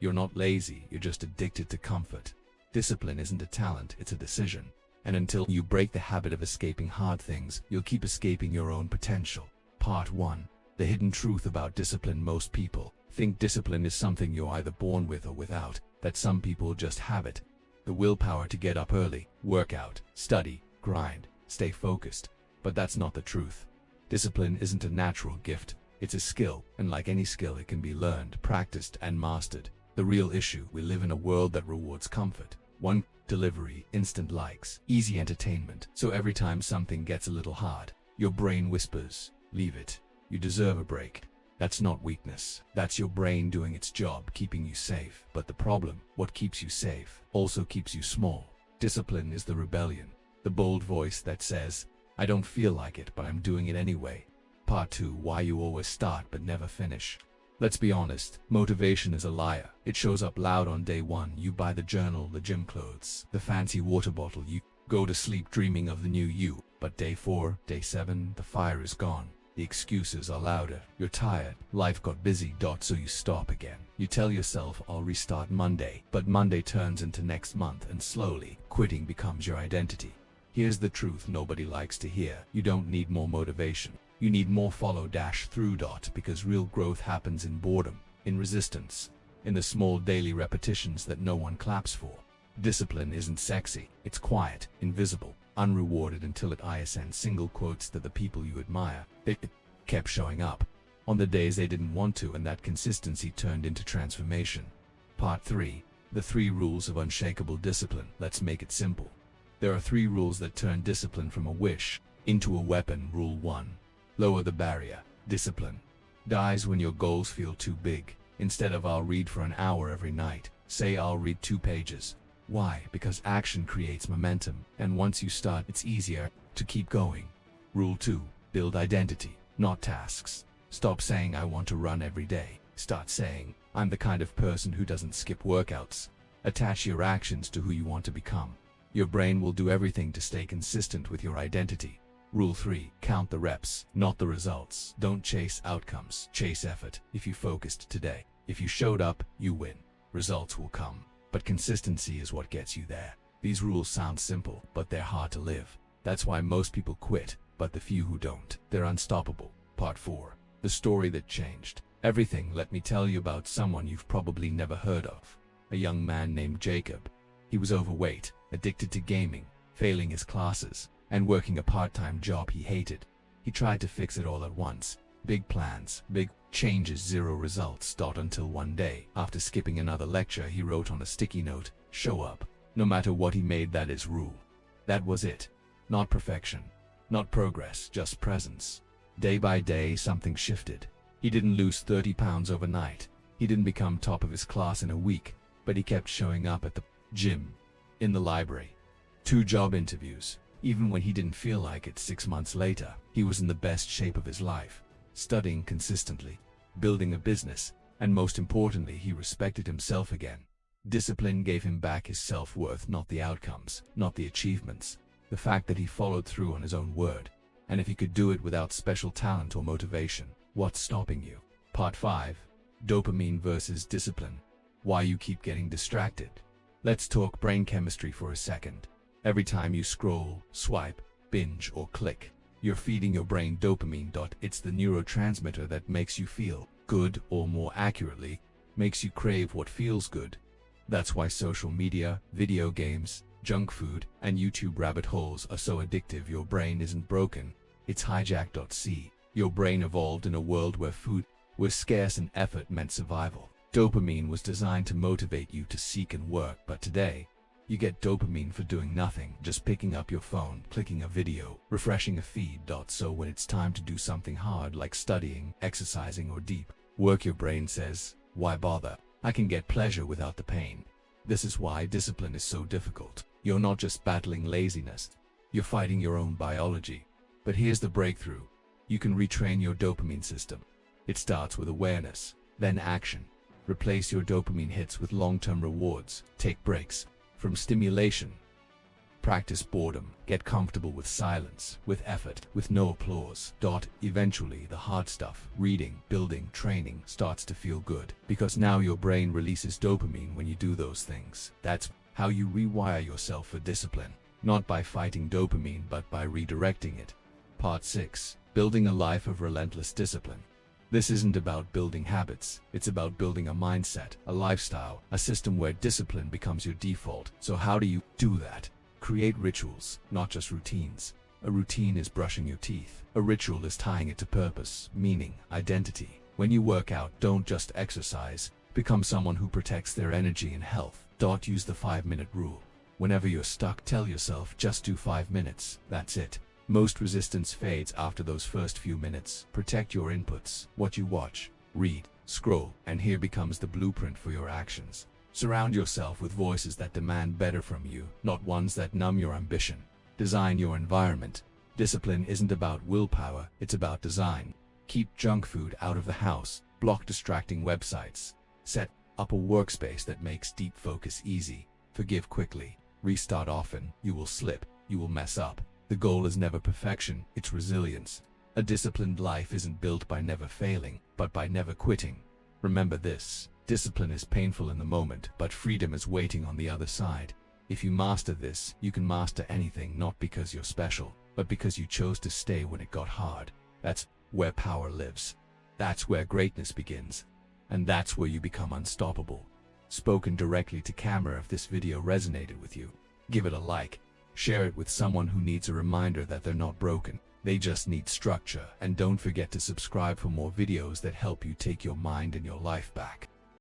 You're not lazy, you're just addicted to comfort. Discipline isn't a talent, it's a decision. And until you break the habit of escaping hard things, you'll keep escaping your own potential. Part 1. The hidden truth about discipline. Most people think discipline is something you're either born with or without, that some people just have it. The willpower to get up early, work out, study, grind, stay focused. But that's not the truth. Discipline isn't a natural gift, it's a skill, and like any skill it can be learned, practiced, and mastered. The real issue: we live in a world that rewards comfort. One delivery, instant likes, easy entertainment. So every time something gets a little hard, your brain whispers, leave it. You deserve a break. That's not weakness. That's your brain doing its job, keeping you safe. But the problem: what keeps you safe also keeps you small. Discipline is the rebellion, the bold voice that says, I don't feel like it, but I'm doing it anyway. Part 2. Why you always start but never finish. Let's be honest, motivation is a liar. It shows up loud on day 1. You buy the journal, the gym clothes, the fancy water bottle. You go to sleep dreaming of the new you. But day 4, day 7, the fire is gone. The excuses are louder. You're tired. Life got busy. So you stop again. You tell yourself, I'll restart Monday. But Monday turns into next month, and slowly, quitting becomes your identity. Here's the truth nobody likes to hear. You don't need more motivation. You need more follow-through. Because real growth happens in boredom, in resistance, in the small daily repetitions that no one claps for. Discipline isn't sexy. It's quiet, invisible, unrewarded until it ISN single quotes to the people you admire. They kept showing up on the days they didn't want to, and that consistency turned into transformation. Part 3. The 3 rules of unshakable discipline. Let's make it simple. There are 3 rules that turn discipline from a wish into a weapon. Rule 1. Lower the barrier. Discipline dies when your goals feel too big. Instead of I'll read for an hour every night, say I'll read 2 pages. Why? Because action creates momentum, and once you start, it's easier to keep going. Rule 2. Build identity, not tasks. Stop saying I want to run every day. Start saying, I'm the kind of person who doesn't skip workouts. Attach your actions to who you want to become. Your brain will do everything to stay consistent with your identity. Rule 3. Count the reps, not the results. Don't chase outcomes, chase effort. If you focused today, if you showed up, you win. Results will come, but consistency is what gets you there. These rules sound simple, but they're hard to live. That's why most people quit, but the few who don't, they're unstoppable. Part 4. The story that changed everything. Let me tell you about someone you've probably never heard of. A young man named Jacob. He was overweight, addicted to gaming, failing his classes, and working a part-time job he hated. He tried to fix it all at once. Big plans, big changes, 0 results. Until one day, after skipping another lecture, he wrote on a sticky note, show up. No matter what he made that his rule. That was it. Not perfection, not progress, just presence. Day by day, something shifted. He didn't lose 30 pounds overnight. He didn't become top of his class in a week, but he kept showing up at the gym, in the library, 2 job interviews. Even when he didn't feel like it. 6 months later, he was in the best shape of his life, studying consistently, building a business, and most importantly, he respected himself again. Discipline gave him back his self-worth, not the outcomes, not the achievements, the fact that he followed through on his own word. And if he could do it without special talent or motivation, what's stopping you? Part 5. Dopamine versus discipline. Why you keep getting distracted. Let's talk brain chemistry for a second. Every time you scroll, swipe, binge, or click, you're feeding your brain dopamine. It's the neurotransmitter that makes you feel good, or more accurately, makes you crave what feels good. That's why social media, video games, junk food, and YouTube rabbit holes are so addictive. Your brain isn't broken, it's hijacked. See, your brain evolved in a world where food was scarce and effort meant survival. Dopamine was designed to motivate you to seek and work, but today, you get dopamine for doing nothing, just picking up your phone, clicking a video, refreshing a feed. So when it's time to do something hard like studying, exercising, or deep work, your brain says, why bother? I can get pleasure without the pain. This is why discipline is so difficult. You're not just battling laziness, you're fighting your own biology. But here's the breakthrough. You can retrain your dopamine system. It starts with awareness, then action. Replace your dopamine hits with long-term rewards. Take breaks from stimulation. Practice boredom. Get comfortable with silence, with effort, with no applause. Eventually, the hard stuff, reading, building, training, starts to feel good. Because now your brain releases dopamine when you do those things. That's how you rewire yourself for discipline. Not by fighting dopamine, but by redirecting it. Part 6. Building a life of relentless discipline. This isn't about building habits, it's about building a mindset, a lifestyle, a system where discipline becomes your default. So how do you do that? Create rituals, not just routines. A routine is brushing your teeth. A ritual is tying it to purpose, meaning, identity. When you work out, don't just exercise. Become someone who protects their energy and health. Use the 5-minute rule. Whenever you're stuck, tell yourself, just do 5 minutes. That's it. Most resistance fades after those first few minutes. Protect your inputs, what you watch, read, scroll, and here becomes the blueprint for your actions. Surround yourself with voices that demand better from you, not ones that numb your ambition. Design your environment. Discipline isn't about willpower, it's about design. Keep junk food out of the house. Block distracting websites. Set up a workspace that makes deep focus easy. Forgive quickly. Restart often. You will slip. You will mess up. The goal is never perfection, it's resilience. A disciplined life isn't built by never failing, but by never quitting. Remember this, discipline is painful in the moment, but freedom is waiting on the other side. If you master this, you can master anything, not because you're special, but because you chose to stay when it got hard. That's where power lives. That's where greatness begins. And that's where you become unstoppable. Spoken directly to camera. If this video resonated with you, give it a like. Share it with someone who needs a reminder that they're not broken. They just need structure. And don't forget to subscribe for more videos that help you take your mind and your life back.